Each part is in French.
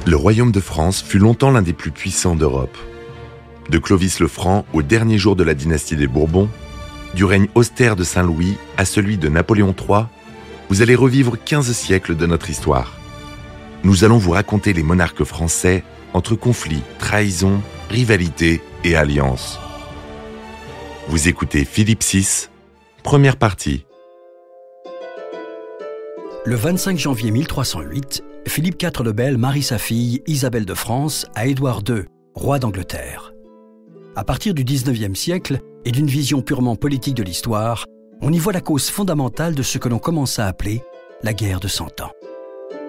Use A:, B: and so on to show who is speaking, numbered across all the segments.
A: Le royaume de France fut longtemps l'un des plus puissants d'Europe. De Clovis le Franc au dernier jour de la dynastie des Bourbons, du règne austère de Saint-Louis à celui de Napoléon III, vous allez revivre 15 siècles de notre histoire. Nous allons vous raconter les monarques français entre conflits, trahisons, rivalités et alliances. Vous écoutez Philippe VI, première partie.
B: Le 25 janvier 1308, Philippe IV le Bel marie sa fille Isabelle de France à Édouard II, roi d'Angleterre. À partir du XIXe siècle et d'une vision purement politique de l'histoire, on y voit la cause fondamentale de ce que l'on commence à appeler la guerre de 100 ans.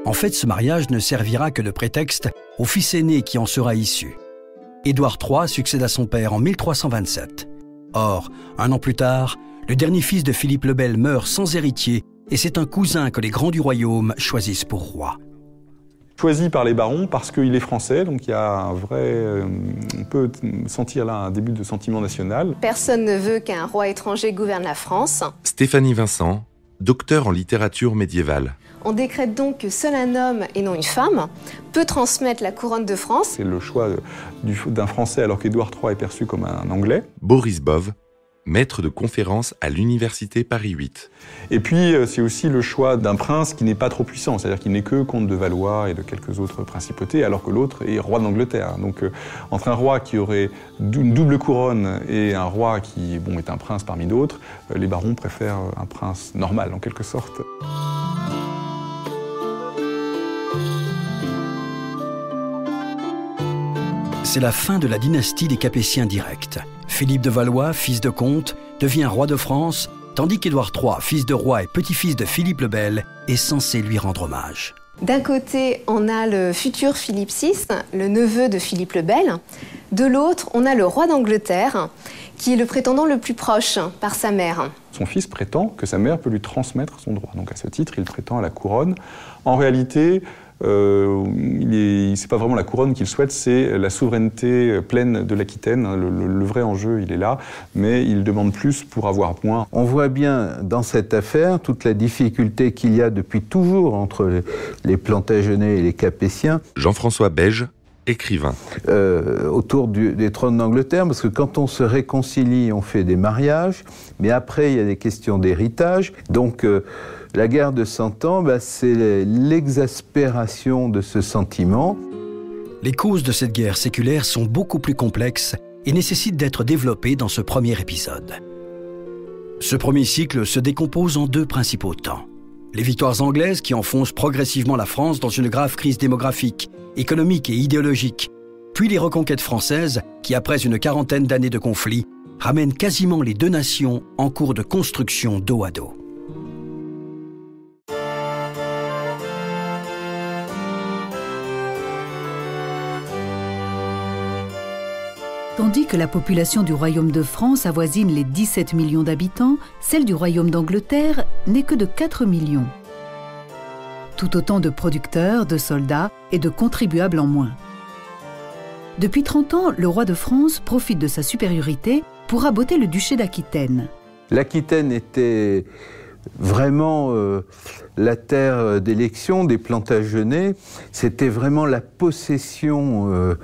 B: En fait, ce mariage ne servira que de prétexte au fils aîné qui en sera issu. Édouard III succède à son père en 1327. Or, un an plus tard, le dernier fils de Philippe le Bel meurt sans héritier et c'est un cousin que les grands du royaume choisissent pour roi.
C: Choisi par les barons parce qu'il est français, donc il y a un vrai... on peut sentir là un début de sentiment national.
D: Personne ne veut qu'un roi étranger gouverne la France.
A: Stéphanie Vincent, docteur en littérature médiévale.
D: On décrète donc que seul un homme, et non une femme, peut transmettre la couronne de France.
C: C'est le choix d'un Français alors qu'Édouard III est perçu comme un Anglais.
A: Boris Bove, maître de conférences à l'université Paris 8.
C: Et puis c'est aussi le choix d'un prince qui n'est pas trop puissant, c'est-à-dire qu'il n'est que comte de Valois et de quelques autres principautés, alors que l'autre est roi d'Angleterre. Donc entre un roi qui aurait une double couronne et un roi qui est un prince parmi d'autres, les barons préfèrent un prince normal en quelque sorte.
B: C'est la fin de la dynastie des Capétiens directs. Philippe de Valois, fils de comte, devient roi de France, tandis qu'Édouard III, fils de roi et petit-fils de Philippe le Bel, est censé lui rendre hommage.
D: D'un côté, on a le futur Philippe VI, le neveu de Philippe le Bel. De l'autre, on a le roi d'Angleterre, qui est le prétendant le plus proche par sa mère.
C: Son fils prétend que sa mère peut lui transmettre son droit. Donc à ce titre, il prétend à la couronne. En réalité, c'est pas vraiment la couronne qu'il souhaite, c'est la souveraineté pleine de l'Aquitaine. Le vrai enjeu, il est là, mais il demande plus pour avoir moins.
E: On voit bien dans cette affaire toute la difficulté qu'il y a depuis toujours entre les Plantagenets et les Capétiens.
A: Jean-François Beige, écrivain.
E: Autour des trônes d'Angleterre, parce que quand on se réconcilie, on fait des mariages, mais après il y a des questions d'héritage. Donc la guerre de 100 ans, c'est l'exaspération de ce sentiment.
B: Les causes de cette guerre séculaire sont beaucoup plus complexes et nécessitent d'être développées dans ce premier épisode. Ce premier cycle se décompose en deux principaux temps. Les victoires anglaises qui enfoncent progressivement la France dans une grave crise démographique, économique et idéologique, puis les reconquêtes françaises qui, après une quarantaine d'années de conflit, ramènent quasiment les deux nations en cours de construction dos à dos.
F: Tandis que la population du royaume de France avoisine les 17 millions d'habitants, celle du royaume d'Angleterre n'est que de 4 millions. Tout autant de producteurs, de soldats et de contribuables en moins. Depuis 30 ans, le roi de France profite de sa supériorité pour raboter le duché d'Aquitaine.
E: L'Aquitaine était vraiment la terre d'élection des Plantagenets. C'était vraiment la possession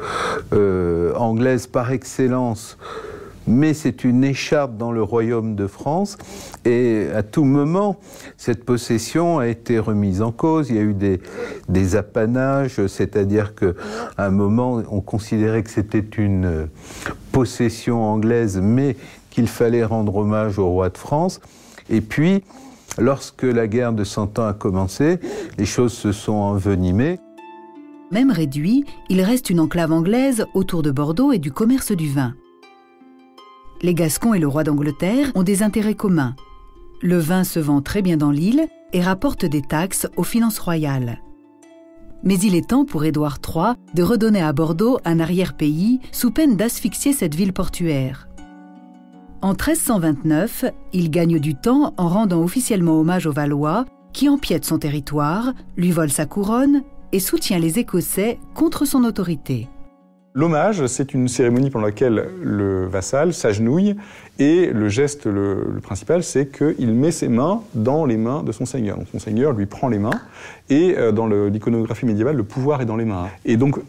E: anglaise par excellence. Mais c'est une écharpe dans le royaume de France et à tout moment, cette possession a été remise en cause. Il y a eu des apanages, c'est-à-dire qu'à un moment, on considérait que c'était une possession anglaise, mais qu'il fallait rendre hommage au roi de France. Et puis, lorsque la guerre de 100 ans a commencé, les choses se sont envenimées.
F: Même réduit, il reste une enclave anglaise autour de Bordeaux et du commerce du vin. Les Gascons et le roi d'Angleterre ont des intérêts communs. Le vin se vend très bien dans l'île et rapporte des taxes aux finances royales. Mais il est temps pour Édouard III de redonner à Bordeaux un arrière-pays sous peine d'asphyxier cette ville portuaire. En 1329, il gagne du temps en rendant officiellement hommage aux Valois qui empiètent son territoire, lui volent sa couronne et soutient les Écossais contre son autorité.
C: L'hommage, c'est une cérémonie pendant laquelle le vassal s'agenouille et le geste le principal, c'est qu'il met ses mains dans les mains de son seigneur. Donc son seigneur lui prend les mains et dans l'iconographie médiévale, le pouvoir est dans les mains. Et donc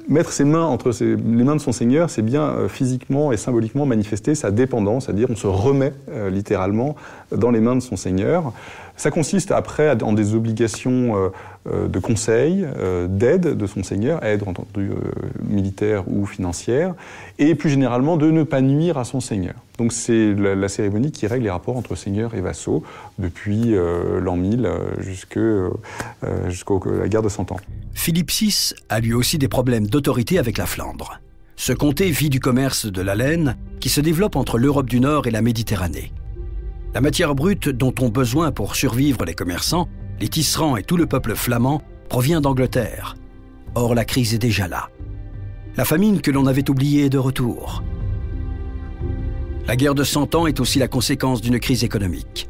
C: mettre ses mains entre les mains de son seigneur, c'est bien physiquement et symboliquement manifester sa dépendance, c'est-à-dire on se remet littéralement dans les mains de son seigneur. Ça consiste après en des obligations de conseil, d'aide de son seigneur, aide entendu militaire ou financière, et plus généralement de ne pas nuire à son seigneur. Donc c'est la cérémonie qui règle les rapports entre seigneurs et vassaux depuis l'an 1000 jusqu'à la guerre de 100 ans.
B: Philippe VI a lui aussi des problèmes d'autorité avec la Flandre. Ce comté vit du commerce de la laine qui se développe entre l'Europe du Nord et la Méditerranée. La matière brute dont ont besoin pour survivre les commerçants, les tisserands et tout le peuple flamand provient d'Angleterre. Or, la crise est déjà là. La famine que l'on avait oubliée est de retour. La guerre de 100 ans est aussi la conséquence d'une crise économique.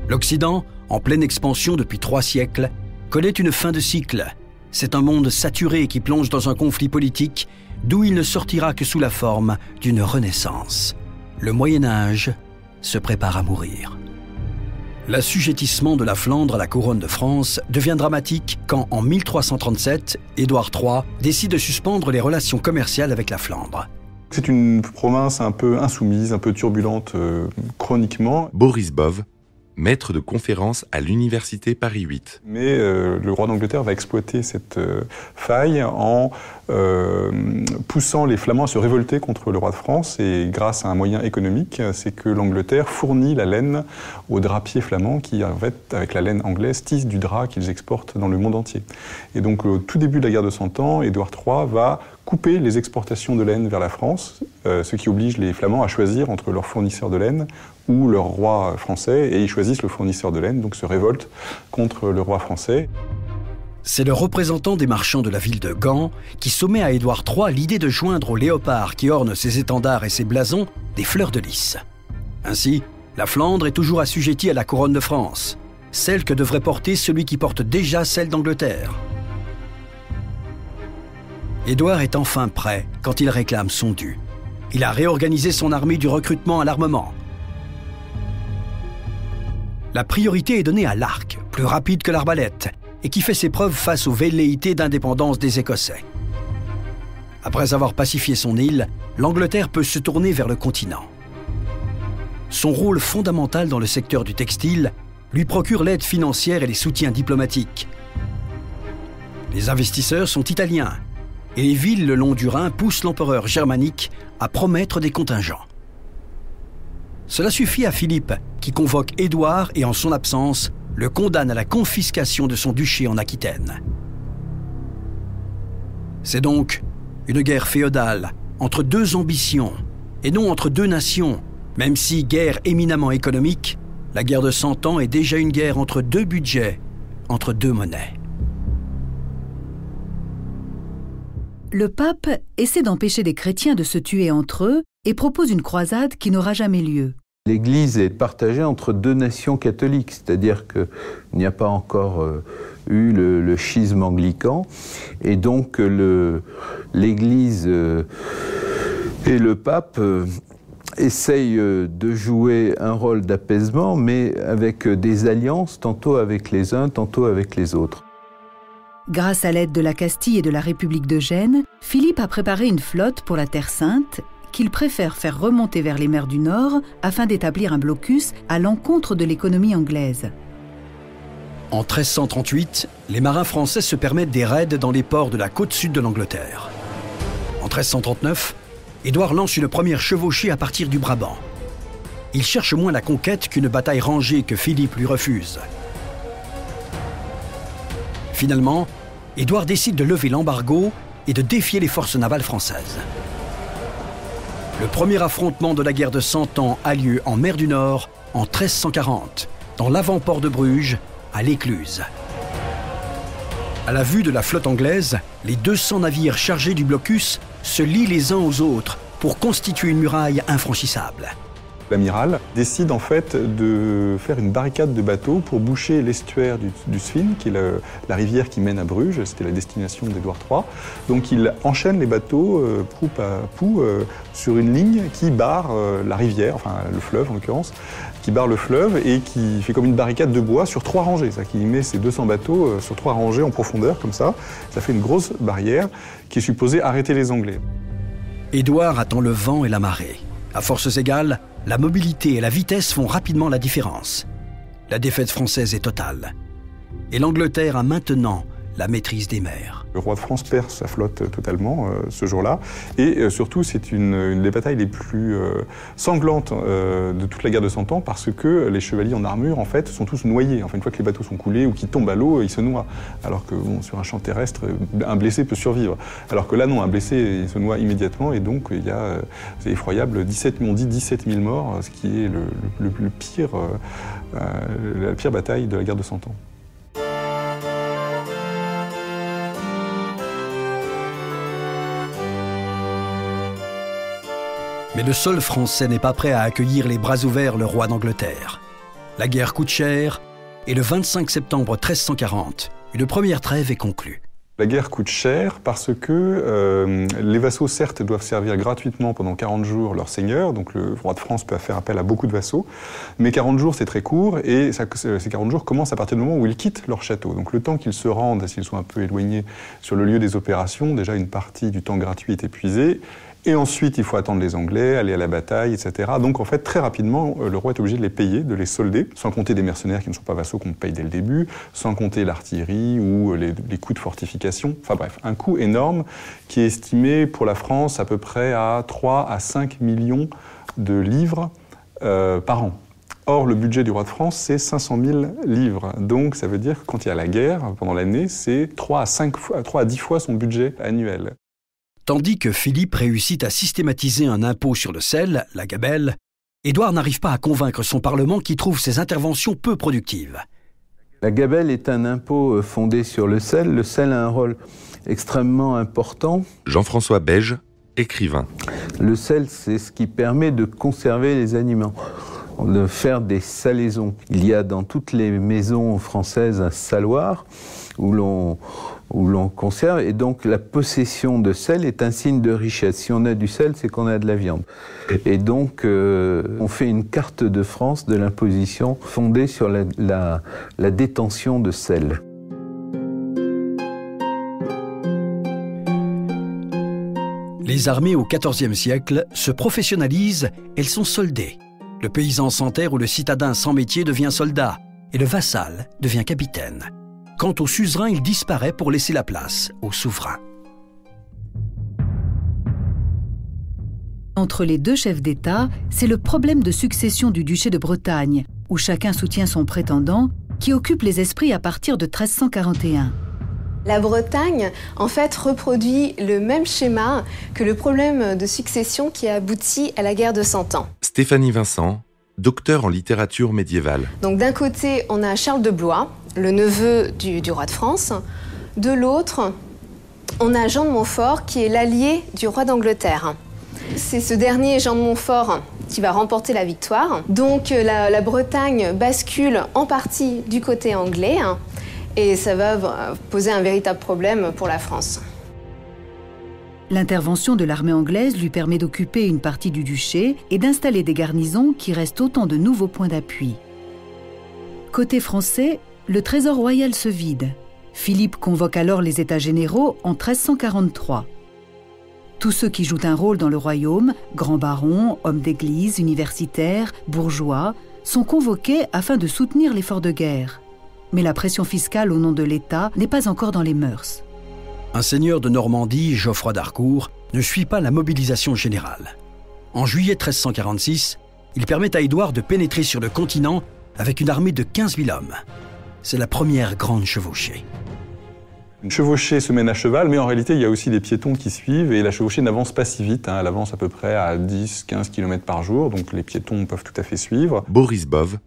B: L'Occident, en pleine expansion depuis 3 siècles, connaît une fin de cycle. C'est un monde saturé qui plonge dans un conflit politique d'où il ne sortira que sous la forme d'une renaissance. Le Moyen-Âge se prépare à mourir. L'assujettissement de la Flandre à la couronne de France devient dramatique quand, en 1337, Édouard III décide de suspendre les relations commerciales avec la Flandre.
C: C'est une province un peu insoumise, un peu turbulente chroniquement.
A: Boris Bov, maître de conférence à l'université Paris 8.
C: Mais le roi d'Angleterre va exploiter cette faille en poussant les Flamands à se révolter contre le roi de France. Et grâce à un moyen économique, c'est que l'Angleterre fournit la laine aux drapiers flamands qui, en fait, avec la laine anglaise, tissent du drap qu'ils exportent dans le monde entier. Et donc, au tout début de la guerre de 100 ans, Édouard III va couper les exportations de laine vers la France, ce qui oblige les Flamands à choisir entre leur fournisseur de laine ou leur roi français, et ils choisissent le fournisseur de laine, donc se révoltent contre le roi français.
B: C'est le représentant des marchands de la ville de Gand qui soumet à Édouard III l'idée de joindre au léopard qui orne ses étendards et ses blasons des fleurs de lys. Ainsi, la Flandre est toujours assujettie à la couronne de France, celle que devrait porter celui qui porte déjà celle d'Angleterre. Édouard est enfin prêt quand il réclame son dû. Il a réorganisé son armée du recrutement à l'armement. La priorité est donnée à l'arc, plus rapide que l'arbalète, et qui fait ses preuves face aux velléités d'indépendance des Écossais. Après avoir pacifié son île, l'Angleterre peut se tourner vers le continent. Son rôle fondamental dans le secteur du textile lui procure l'aide financière et les soutiens diplomatiques. Les investisseurs sont italiens, et les villes le long du Rhin poussent l'empereur germanique à promettre des contingents. Cela suffit à Philippe, qui convoque Édouard et en son absence, le condamne à la confiscation de son duché en Aquitaine. C'est donc une guerre féodale entre 2 ambitions, et non entre 2 nations, même si guerre éminemment économique, la guerre de 100 ans est déjà une guerre entre 2 budgets, entre 2 monnaies.
F: Le pape essaie d'empêcher les chrétiens de se tuer entre eux et propose une croisade qui n'aura jamais lieu.
E: L'Église est partagée entre 2 nations catholiques, c'est-à-dire qu'il n'y a pas encore eu le schisme anglican, et donc l'Église et le pape essayent de jouer un rôle d'apaisement, mais avec des alliances, tantôt avec les uns, tantôt avec les autres.
F: Grâce à l'aide de la Castille et de la République de Gênes, Philippe a préparé une flotte pour la Terre Sainte qu'il préfère faire remonter vers les mers du Nord afin d'établir un blocus à l'encontre de l'économie anglaise.
B: En 1338, les marins français se permettent des raids dans les ports de la côte sud de l'Angleterre. En 1339, Édouard lance une première chevauchée à partir du Brabant. Il cherche moins la conquête qu'une bataille rangée que Philippe lui refuse. Finalement, Édouard décide de lever l'embargo et de défier les forces navales françaises. Le premier affrontement de la guerre de 100 ans a lieu en mer du Nord en 1340, dans l'avant-port de Bruges, à l'Écluse. À la vue de la flotte anglaise, les 200 navires chargés du blocus se lient les uns aux autres pour constituer une muraille infranchissable.
C: L'amiral décide en fait de faire une barricade de bateaux pour boucher l'estuaire du Svin, qui est la rivière qui mène à Bruges. C'était la destination d'Édouard III. Donc il enchaîne les bateaux proue à proue sur une ligne qui barre la rivière, enfin le fleuve en l'occurrence, qui barre le fleuve et qui fait comme une barricade de bois sur 3 rangées. C'est-à-dire qu'il met ses 200 bateaux sur 3 rangées en profondeur comme ça. Ça fait une grosse barrière qui est supposée arrêter les Anglais.
B: Édouard attend le vent et la marée. À forces égales, la mobilité et la vitesse font rapidement la différence. La défaite française est totale. Et l'Angleterre a maintenant la maîtrise des mers.
C: Le roi de France perd sa flotte totalement ce jour-là. Et surtout, c'est une des batailles les plus sanglantes de toute la guerre de 100 ans parce que les chevaliers en armure, en fait, sont tous noyés. Enfin, une fois que les bateaux sont coulés ou qu'ils tombent à l'eau, ils se noient. Alors que bon, sur un champ terrestre, un blessé peut survivre. Alors que là, non, un blessé, il se noie immédiatement. Et donc, il y a, c'est effroyable, 17 000 morts, ce qui est le pire, la pire bataille de la guerre de 100 ans.
B: Mais le sol français n'est pas prêt à accueillir les bras ouverts le roi d'Angleterre. La guerre coûte cher et le 25 septembre 1340, une première trêve est conclue.
C: La guerre coûte cher parce que les vassaux, certes, doivent servir gratuitement pendant 40 jours leur seigneur, donc le roi de France peut faire appel à beaucoup de vassaux, mais 40 jours c'est très court et ces 40 jours commencent à partir du moment où ils quittent leur château. Donc le temps qu'ils se rendent, s'ils sont un peu éloignés sur le lieu des opérations, déjà une partie du temps gratuit est épuisée. Et ensuite, il faut attendre les Anglais, aller à la bataille, etc. Donc, en fait, très rapidement, le roi est obligé de les payer, de les solder, sans compter des mercenaires qui ne sont pas vassaux qu'on paye dès le début, sans compter l'artillerie ou les coûts de fortification. Enfin bref, un coût énorme qui est estimé pour la France à peu près à 3 à 5 millions de livres par an. Or, le budget du roi de France, c'est 500 000 livres. Donc, ça veut dire que quand il y a la guerre, pendant l'année, c'est 3 à 10 fois son budget annuel.
B: Tandis que Philippe réussit à systématiser un impôt sur le sel, la gabelle, Édouard n'arrive pas à convaincre son Parlement qui trouve ses interventions peu productives.
E: La gabelle est un impôt fondé sur le sel. Le sel a un rôle extrêmement important.
A: Jean-François Beige, écrivain.
E: Le sel, c'est ce qui permet de conserver les aliments, de faire des salaisons. Il y a dans toutes les maisons françaises un saloir où l'on conserve, et donc la possession de sel est un signe de richesse. Si on a du sel, c'est qu'on a de la viande. Et donc, on fait une carte de France de l'imposition fondée sur la détention de sel.
B: Les armées au XIVe siècle se professionnalisent, elles sont soldées. Le paysan sans terre ou le citadin sans métier devient soldat, et le vassal devient capitaine. Quant au suzerain, il disparaît pour laisser la place au souverain.
F: Entre les deux chefs d'État, c'est le problème de succession du duché de Bretagne, où chacun soutient son prétendant, qui occupe les esprits à partir de 1341.
D: La Bretagne, en fait, reproduit le même schéma que le problème de succession qui a abouti à la guerre de 100 ans.
A: Stéphanie Vincent, docteur en littérature médiévale.
D: Donc d'un côté, on a Charles de Blois, le neveu du roi de France. De l'autre, on a Jean de Montfort, qui est l'allié du roi d'Angleterre. C'est ce dernier, Jean de Montfort, qui va remporter la victoire. Donc la Bretagne bascule en partie du côté anglais, et ça va poser un véritable problème pour la France.
F: L'intervention de l'armée anglaise lui permet d'occuper une partie du duché et d'installer des garnisons qui restent autant de nouveaux points d'appui. Côté français, le trésor royal se vide. Philippe convoque alors les États généraux en 1343. Tous ceux qui jouent un rôle dans le royaume, grands barons, hommes d'église, universitaires, bourgeois, sont convoqués afin de soutenir l'effort de guerre. Mais la pression fiscale au nom de l'État n'est pas encore dans les mœurs.
B: Un seigneur de Normandie, Geoffroy d'Harcourt, ne suit pas la mobilisation générale. En juillet 1346, il permet à Édouard de pénétrer sur le continent avec une armée de 15 000 hommes. C'est la première grande chevauchée.
C: Une chevauchée se mène à cheval, mais en réalité, il y a aussi des piétons qui suivent, et la chevauchée n'avance pas si vite. Elle avance à peu près à 10-15 km par jour, donc les piétons peuvent tout à fait suivre.
A: Boris Bove,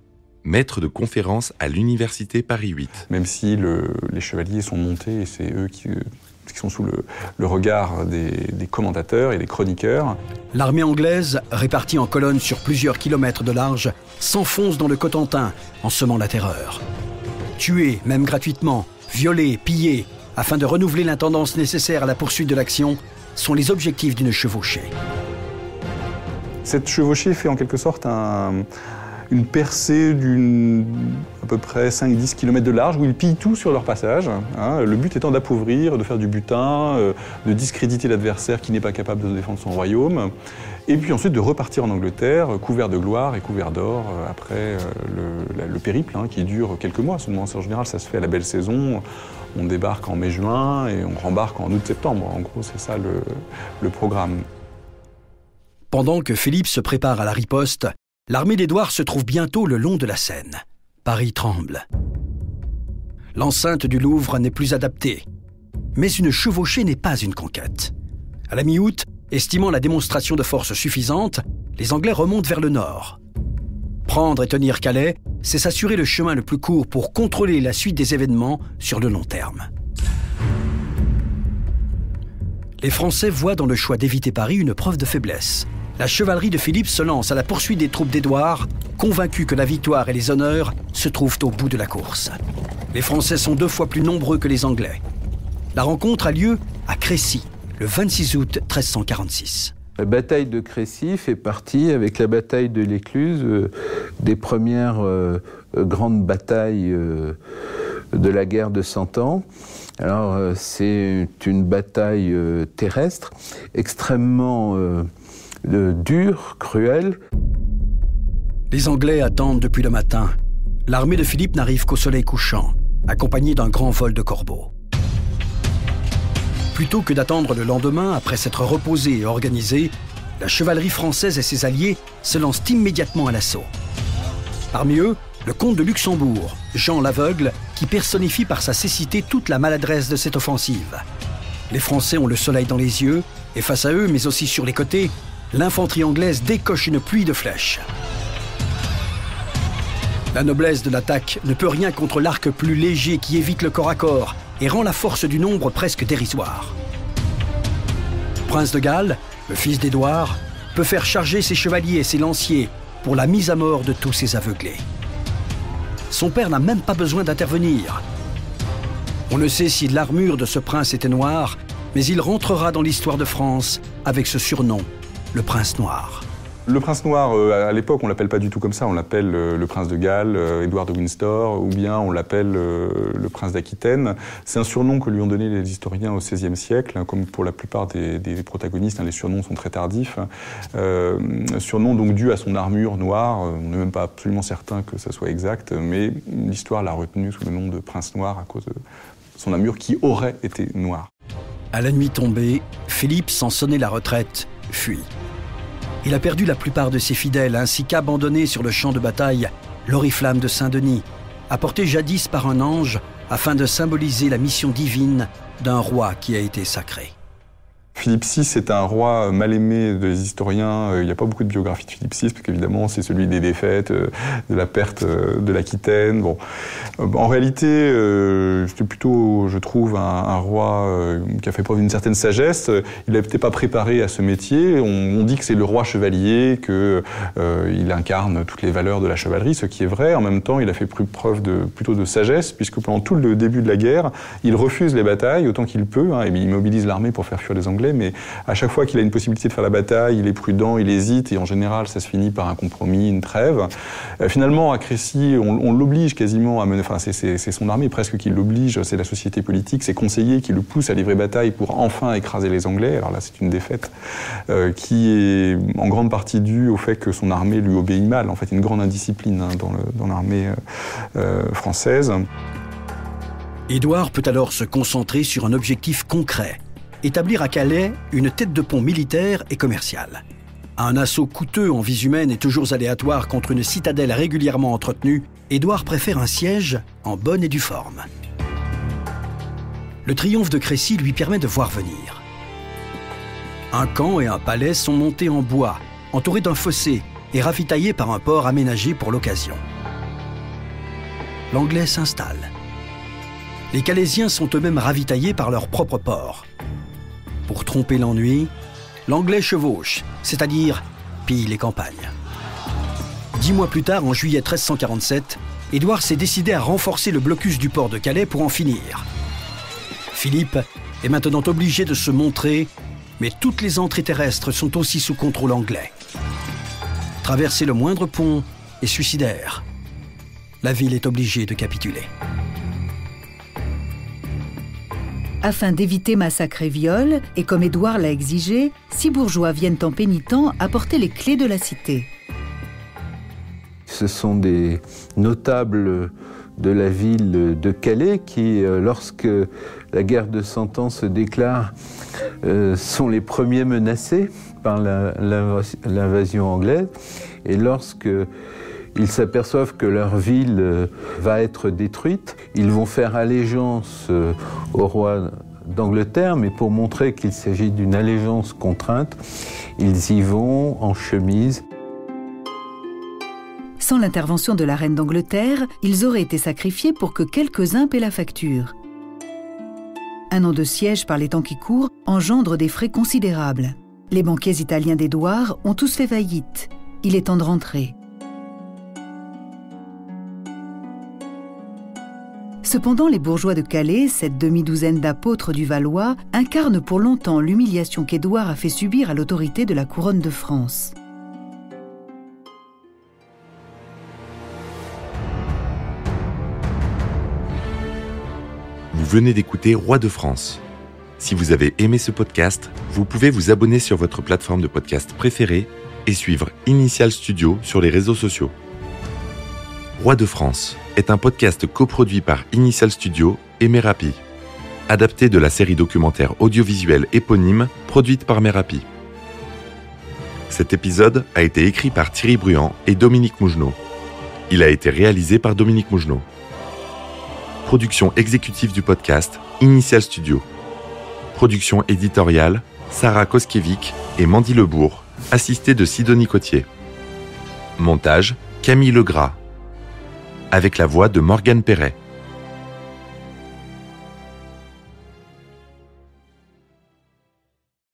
A: maître de conférence à l'université Paris 8.
C: Même si les chevaliers sont montés, et c'est eux qui sont sous le regard des commentateurs et des chroniqueurs.
B: L'armée anglaise, répartie en colonnes sur plusieurs kilomètres de large, s'enfonce dans le Cotentin en semant la terreur. Tuer, même gratuitement, violer, piller, afin de renouveler l'intendance nécessaire à la poursuite de l'action, sont les objectifs d'une chevauchée.
C: Cette chevauchée fait en quelque sorte une percée d'une à peu près 5-10 km de large où ils pillent tout sur leur passage. Le but étant d'appauvrir, de faire du butin, de discréditer l'adversaire qui n'est pas capable de défendre son royaume. Et puis ensuite de repartir en Angleterre, couvert de gloire et couvert d'or, après le périple qui dure quelques mois seulement. En général, ça se fait à la belle saison. On débarque en mai-juin et on rembarque en août-septembre. En gros, c'est ça le programme.
B: Pendant que Philippe se prépare à la riposte, l'armée d'Édouard se trouve bientôt le long de la Seine. Paris tremble. L'enceinte du Louvre n'est plus adaptée. Mais une chevauchée n'est pas une conquête. À la mi-août, estimant la démonstration de force suffisante, les Anglais remontent vers le nord. Prendre et tenir Calais, c'est s'assurer le chemin le plus court pour contrôler la suite des événements sur le long terme. Les Français voient dans le choix d'éviter Paris une preuve de faiblesse. La chevalerie de Philippe se lance à la poursuite des troupes d'Édouard, convaincus que la victoire et les honneurs se trouvent au bout de la course. Les Français sont 2 fois plus nombreux que les Anglais. La rencontre a lieu à Crécy, le 26 août 1346.
E: La bataille de Crécy fait partie, avec la bataille de l'Écluse, des premières grandes batailles de la guerre de 100 ans. Alors, c'est une bataille terrestre, extrêmement dure, cruelle.
B: Les Anglais attendent depuis le matin. L'armée de Philippe n'arrive qu'au soleil couchant, accompagnée d'un grand vol de corbeaux. Plutôt que d'attendre le lendemain, après s'être reposée et organisée, la chevalerie française et ses alliés se lancent immédiatement à l'assaut. Parmi eux, le comte de Luxembourg, Jean l'Aveugle, qui personnifie par sa cécité toute la maladresse de cette offensive. Les Français ont le soleil dans les yeux, et face à eux, mais aussi sur les côtés, l'infanterie anglaise décoche une pluie de flèches. La noblesse de l'attaque ne peut rien contre l'arc plus léger qui évite le corps à corps et rend la force du nombre presque dérisoire. Prince de Galles, le fils d'Édouard, peut faire charger ses chevaliers et ses lanciers pour la mise à mort de tous ces aveuglés. Son père n'a même pas besoin d'intervenir. On ne sait si l'armure de ce prince était noire, mais il rentrera dans l'histoire de France avec ce surnom, le prince noir.
C: Le prince noir, à l'époque, on ne l'appelle pas du tout comme ça. On l'appelle le prince de Galles, Édouard de Windsor, ou bien on l'appelle le prince d'Aquitaine. C'est un surnom que lui ont donné les historiens au XVIe siècle, comme pour la plupart des protagonistes. Les surnoms sont très tardifs. Surnom donc dû à son armure noire. On n'est même pas absolument certain que ça soit exact, mais l'histoire l'a retenu sous le nom de prince noir à cause de son armure qui aurait été noire.
B: À la nuit tombée, Philippe, sans sonner la retraite, fuit. Il a perdu la plupart de ses fidèles, ainsi qu'abandonné sur le champ de bataille l'oriflamme de Saint-Denis, apporté jadis par un ange afin de symboliser la mission divine d'un roi qui a été sacré.
C: Philippe VI est un roi mal aimé des historiens. Il n'y a pas beaucoup de biographies de Philippe VI, parce qu'évidemment, c'est celui des défaites, de la perte de l'Aquitaine. Bon. En réalité, c'était plutôt, je trouve, un roi qui a fait preuve d'une certaine sagesse. Il n'était pas préparé à ce métier. On dit que c'est le roi chevalier, qu'il incarne toutes les valeurs de la chevalerie, ce qui est vrai. En même temps, il a fait preuve plutôt de sagesse, puisque pendant tout le début de la guerre, il refuse les batailles autant qu'il peut, et il mobilise l'armée pour faire fuir les Anglais. Mais à chaque fois qu'il a une possibilité de faire la bataille, il est prudent, il hésite, et en général, ça se finit par un compromis, une trêve. Finalement, à Crécy, on l'oblige quasiment à mener, enfin, c'est son armée presque qui l'oblige, c'est la société politique, ses conseillers qui le poussent à livrer bataille pour enfin écraser les Anglais. Alors là, c'est une défaite qui est en grande partie due au fait que son armée lui obéit mal. En fait, une grande indiscipline dans l'armée française.
B: Édouard peut alors se concentrer sur un objectif concret: établir à Calais une tête de pont militaire et commerciale. Un assaut coûteux en vies humaines et toujours aléatoire contre une citadelle régulièrement entretenue, Édouard préfère un siège en bonne et due forme. Le triomphe de Crécy lui permet de voir venir. Un camp et un palais sont montés en bois, entourés d'un fossé et ravitaillés par un port aménagé pour l'occasion. L'Anglais s'installe. Les Calaisiens sont eux-mêmes ravitaillés par leur propre port. Pour tromper l'ennui, l'anglais chevauche, c'est-à-dire pille les campagnes. 10 mois plus tard, en juillet 1347, Édouard s'est décidé à renforcer le blocus du port de Calais pour en finir. Philippe est maintenant obligé de se montrer, mais toutes les entrées terrestres sont aussi sous contrôle anglais. Traverser le moindre pont est suicidaire. La ville est obligée de capituler.
F: Afin d'éviter massacre et viol, et comme Édouard l'a exigé, 6 bourgeois viennent en pénitent apporter les clés de la cité.
E: Ce sont des notables de la ville de Calais qui, lorsque la guerre de Cent Ans se déclare, sont les premiers menacés par l'invasion anglaise. Et lorsque ils s'aperçoivent que leur ville va être détruite, ils vont faire allégeance au roi d'Angleterre, mais pour montrer qu'il s'agit d'une allégeance contrainte, ils y vont en chemise.
F: Sans l'intervention de la reine d'Angleterre, ils auraient été sacrifiés pour que quelques-uns paient la facture. Un an de siège par les temps qui courent engendre des frais considérables. Les banquiers italiens d'Édouard ont tous fait faillite. Il est temps de rentrer. Cependant, les bourgeois de Calais, cette demi-douzaine d'apôtres du Valois, incarnent pour longtemps l'humiliation qu'Édouard a fait subir à l'autorité de la couronne de France.
A: Vous venez d'écouter Roi de France. Si vous avez aimé ce podcast, vous pouvez vous abonner sur votre plateforme de podcast préférée et suivre Initial Studio sur les réseaux sociaux. Roi de France est un podcast coproduit par Initial Studio et Merapi, adapté de la série documentaire audiovisuelle éponyme produite par Merapi. Cet épisode a été écrit par Thierry Bruand et Dominique Mougenot. Il a été réalisé par Dominique Mougenot. Production exécutive du podcast, Initial Studio. Production éditoriale, Sarah Koskiewicz et Mandy Lebourg, assistée de Sidonie Cotier. Montage, Camille Legras. Avec la voix de Morgane Perret.